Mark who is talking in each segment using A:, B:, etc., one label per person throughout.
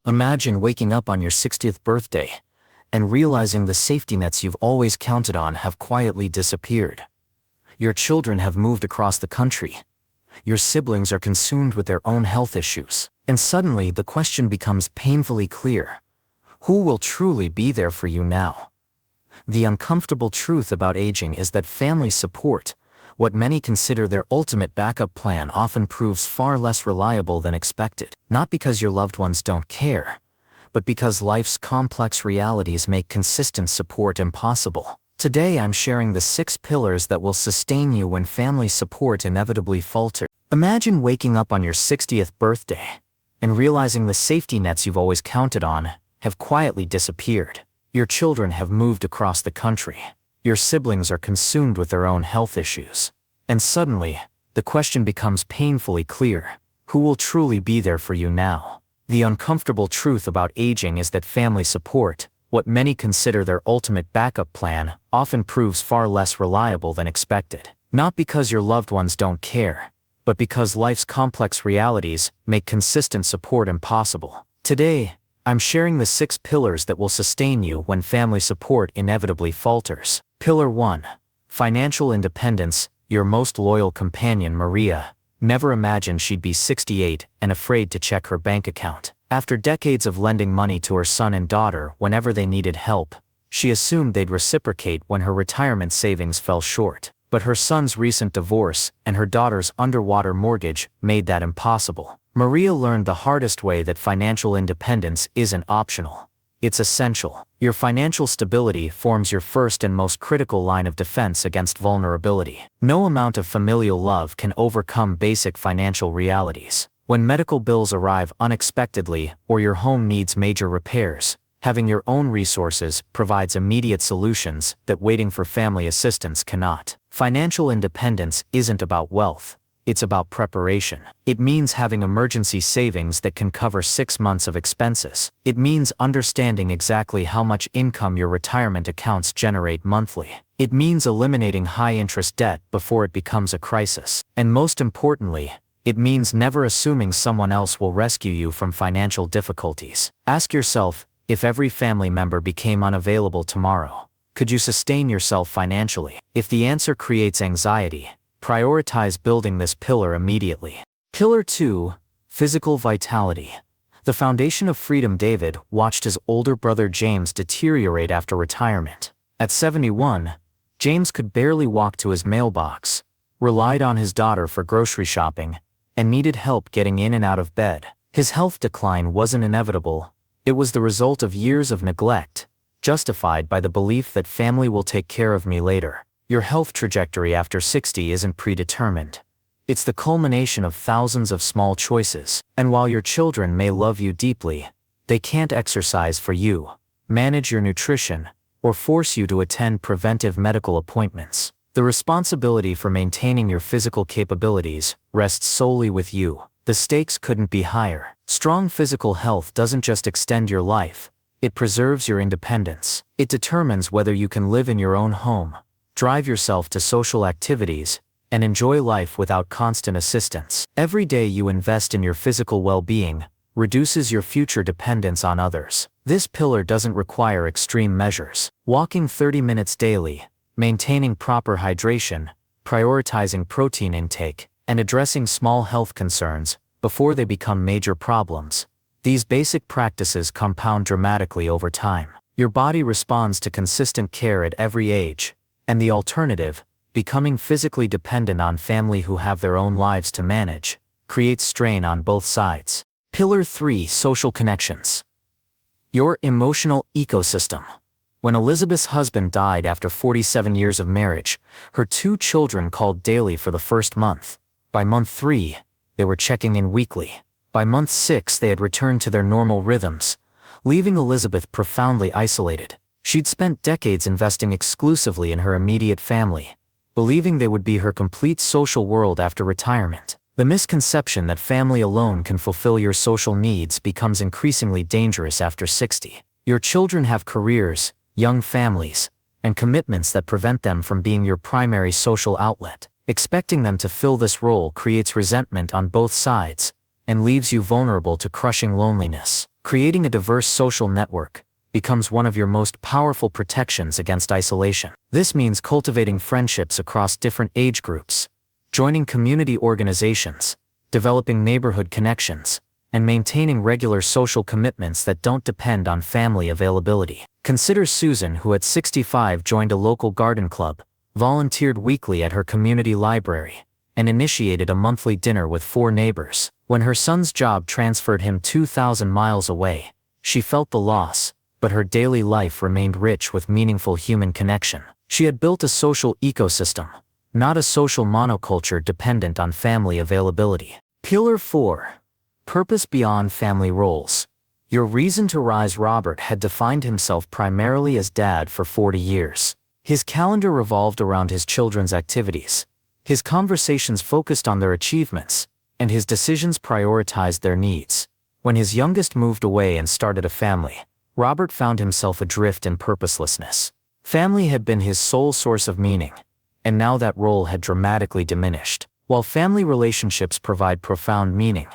A: Imagine waking up on your 60th birthday and realizing the safety nets you've always counted on have quietly disappeared. Your children have moved across the country. Your siblings are consumed with their own health issues. And suddenly the question becomes painfully clear. Who will truly be there for you now? The uncomfortable truth about aging is that family support, what many consider their ultimate backup plan, often proves far less reliable than expected. Not because your loved ones don't care, but because life's complex realities make consistent support impossible. Today I'm sharing the 6 pillars that will sustain you when family support inevitably falters. Imagine waking up on your 60th birthday and realizing the safety nets you've always counted on have quietly disappeared. Your children have moved across the country. Your siblings are consumed with their own health issues. And suddenly, the question becomes painfully clear. Who will truly be there for you now? The uncomfortable truth about aging is that family support, what many consider their ultimate backup plan, often proves far less reliable than expected. Not because your loved ones don't care, but because life's complex realities make consistent support impossible. Today, I'm sharing the 6 pillars that will sustain you when family support inevitably falters. Pillar 1. Financial independence. Your most loyal companion, Maria, never imagined she'd be 68 and afraid to check her bank account. After decades of lending money to her son and daughter whenever they needed help, she assumed they'd reciprocate when her retirement savings fell short. But her son's recent divorce and her daughter's underwater mortgage made that impossible. Maria learned the hardest way that financial independence isn't optional. It's essential. Your financial stability forms your first and most critical line of defense against vulnerability. No amount of familial love can overcome basic financial realities. When medical bills arrive unexpectedly or your home needs major repairs, having your own resources provides immediate solutions that waiting for family assistance cannot. Financial independence isn't about wealth. It's about preparation. It means having emergency savings that can cover 6 months of expenses. It means understanding exactly how much income your retirement accounts generate monthly. It means eliminating high-interest debt before it becomes a crisis. And most importantly, it means never assuming someone else will rescue you from financial difficulties. Ask yourself, if every family member became unavailable tomorrow, could you sustain yourself financially? If the answer creates anxiety, prioritize building this pillar immediately. Pillar 2. Physical vitality. The foundation of freedom. David watched his older brother James deteriorate after retirement. At 71, James could barely walk to his mailbox, relied on his daughter for grocery shopping, and needed help getting in and out of bed. His health decline wasn't inevitable. It was the result of years of neglect, justified by the belief that family will take care of me later. Your health trajectory after 60 isn't predetermined. It's the culmination of thousands of small choices. And while your children may love you deeply, they can't exercise for you, manage your nutrition, or force you to attend preventive medical appointments. The responsibility for maintaining your physical capabilities rests solely with you. The stakes couldn't be higher. Strong physical health doesn't just extend your life, it preserves your independence. It determines whether you can live in your own home, drive yourself to social activities, and enjoy life without constant assistance. Every day you invest in your physical well-being reduces your future dependence on others. This pillar doesn't require extreme measures. Walking 30 minutes daily, maintaining proper hydration, prioritizing protein intake, and addressing small health concerns before they become major problems. These basic practices compound dramatically over time. Your body responds to consistent care at every age, and the alternative, becoming physically dependent on family who have their own lives to manage, creates strain on both sides. Pillar 3. Social connections. Your emotional ecosystem. When Elizabeth's husband died after 47 years of marriage, her 2 children called daily for the first month. By month 3, they were checking in weekly. By month 6, they had returned to their normal rhythms, leaving Elizabeth profoundly isolated. She'd spent decades investing exclusively in her immediate family, believing they would be her complete social world after retirement. The misconception that family alone can fulfill your social needs becomes increasingly dangerous after 60. Your children have careers, young families, and commitments that prevent them from being your primary social outlet. Expecting them to fill this role creates resentment on both sides and leaves you vulnerable to crushing loneliness. Creating a diverse social network becomes one of your most powerful protections against isolation. This means cultivating friendships across different age groups, joining community organizations, developing neighborhood connections, and maintaining regular social commitments that don't depend on family availability. Consider Susan, who at 65 joined a local garden club, volunteered weekly at her community library, and initiated a monthly dinner with 4 neighbors. When her son's job transferred him 2,000 miles away, she felt the loss, but her daily life remained rich with meaningful human connection. She had built a social ecosystem, not a social monoculture dependent on family availability. Pillar 4. Purpose beyond family roles. Your reason to rise. Robert had defined himself primarily as dad for 40 years. His calendar revolved around his children's activities. His conversations focused on their achievements, and his decisions prioritized their needs. When his youngest moved away and started a family, Robert found himself adrift in purposelessness. Family had been his sole source of meaning, and now that role had dramatically diminished. While family relationships provide profound meaning,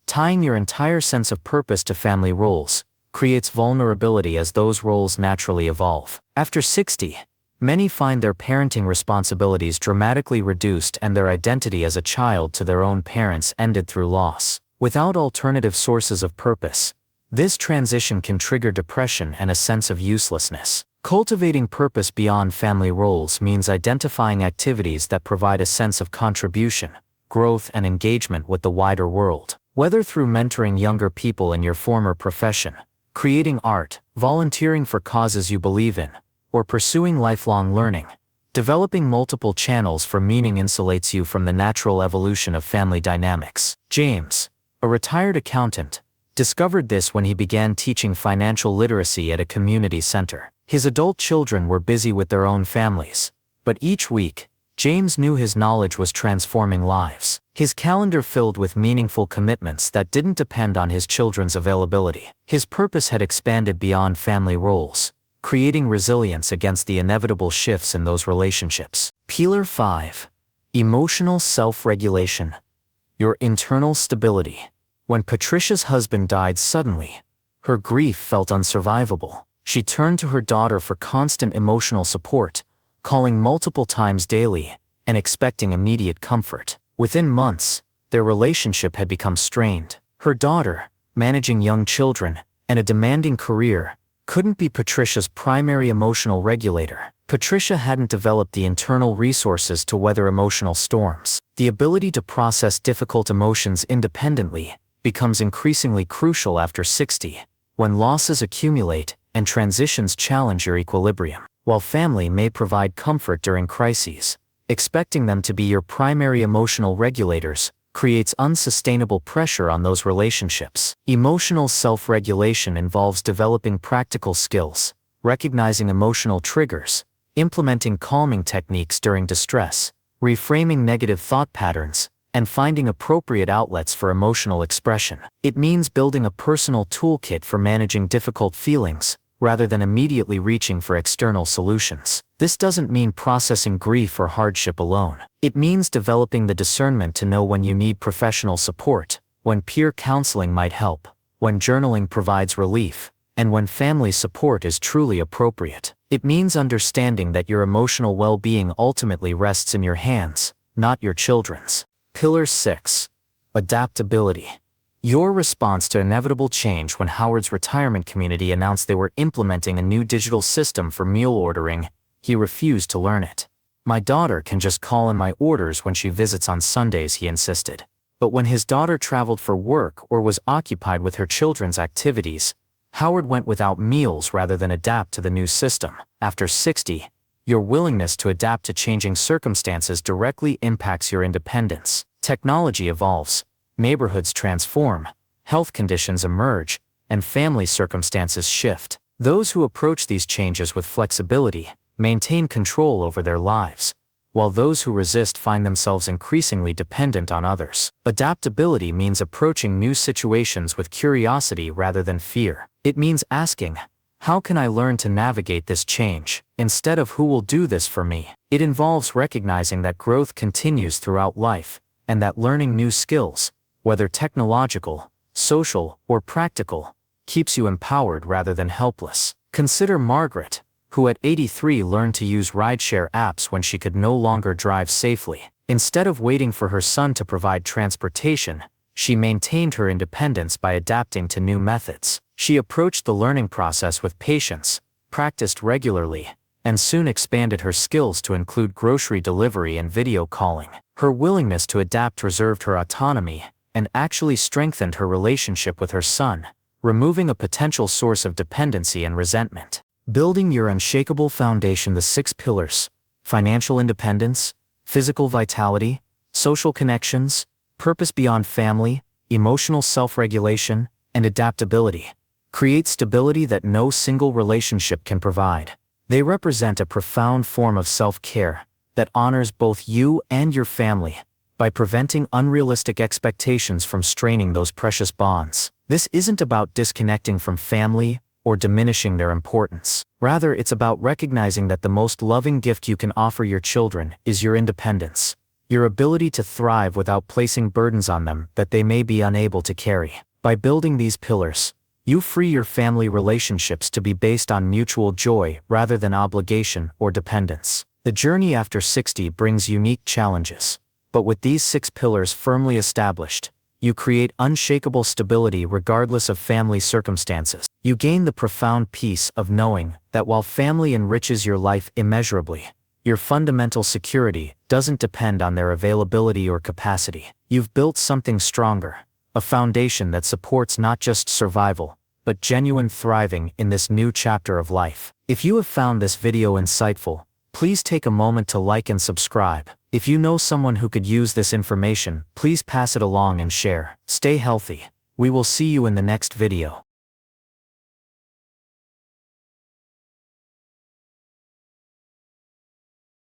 A: tying your entire sense of purpose to family roles creates vulnerability as those roles naturally evolve. After 60, many find their parenting responsibilities dramatically reduced and their identity as a child to their own parents ended through loss. Without alternative sources of purpose, this transition can trigger depression and a sense of uselessness. Cultivating purpose beyond family roles means identifying activities that provide a sense of contribution, growth, and engagement with the wider world. Whether through mentoring younger people in your former profession, creating art, volunteering for causes you believe in, or pursuing lifelong learning, developing multiple channels for meaning insulates you from the natural evolution of family dynamics. James, a retired accountant, discovered this when he began teaching financial literacy at a community center. His adult children were busy with their own families, but each week, James knew his knowledge was transforming lives. His calendar filled with meaningful commitments that didn't depend on his children's availability. His purpose had expanded beyond family roles, creating resilience against the inevitable shifts in those relationships. Pillar 5. Emotional self-regulation. Your internal stability. When Patricia's husband died suddenly, her grief felt unsurvivable. She turned to her daughter for constant emotional support, calling multiple times daily, and expecting immediate comfort. Within months, their relationship had become strained. Her daughter, managing young children, and a demanding career, couldn't be Patricia's primary emotional regulator. Patricia hadn't developed the internal resources to weather emotional storms. The ability to process difficult emotions independently becomes increasingly crucial after 60, when losses accumulate and transitions challenge your equilibrium. While family may provide comfort during crises, expecting them to be your primary emotional regulators creates unsustainable pressure on those relationships. Emotional self-regulation involves developing practical skills, recognizing emotional triggers, implementing calming techniques during distress, reframing negative thought patterns, and finding appropriate outlets for emotional expression. It means building a personal toolkit for managing difficult feelings, rather than immediately reaching for external solutions. This doesn't mean processing grief or hardship alone. It means developing the discernment to know when you need professional support, when peer counseling might help, when journaling provides relief, and when family support is truly appropriate. It means understanding that your emotional well-being ultimately rests in your hands, not your children's. Pillar 6. Adaptability. Your response to inevitable change. When Howard's retirement community announced they were implementing a new digital system for meal ordering, he refused to learn it. "My daughter can just call in my orders when she visits on Sundays," he insisted. But when his daughter traveled for work or was occupied with her children's activities, Howard went without meals rather than adapt to the new system. After 60, your willingness to adapt to changing circumstances directly impacts your independence. Technology evolves, neighborhoods transform, health conditions emerge, and family circumstances shift. Those who approach these changes with flexibility maintain control over their lives, while those who resist find themselves increasingly dependent on others. Adaptability means approaching new situations with curiosity rather than fear. It means asking, "How can I learn to navigate this change?" instead of "Who will do this for me?" It involves recognizing that growth continues throughout life, and that learning new skills, whether technological, social, or practical, keeps you empowered rather than helpless. Consider Margaret, who at 83 learned to use rideshare apps when she could no longer drive safely. Instead of waiting for her son to provide transportation, she maintained her independence by adapting to new methods. She approached the learning process with patience, practiced regularly, and soon expanded her skills to include grocery delivery and video calling. Her willingness to adapt reserved her autonomy and actually strengthened her relationship with her son, removing a potential source of dependency and resentment. Building your unshakable foundation. The 6 pillars: financial independence, physical vitality, social connections, purpose beyond family, emotional self-regulation, and adaptability, create stability that no single relationship can provide. They represent a profound form of self-care that honors both you and your family by preventing unrealistic expectations from straining those precious bonds. This isn't about disconnecting from family or diminishing their importance. Rather, it's about recognizing that the most loving gift you can offer your children is your independence, your ability to thrive without placing burdens on them that they may be unable to carry. By building these pillars, you free your family relationships to be based on mutual joy rather than obligation or dependence. The journey after 60 brings unique challenges, but with these 6 pillars firmly established, you create unshakable stability regardless of family circumstances. You gain the profound peace of knowing that while family enriches your life immeasurably, your fundamental security doesn't depend on their availability or capacity. You've built something stronger, a foundation that supports not just survival, but genuine thriving in this new chapter of life. If you have found this video insightful, please take a moment to like and subscribe. If you know someone who could use this information, please pass it along and share. Stay healthy. We will see you in the next video.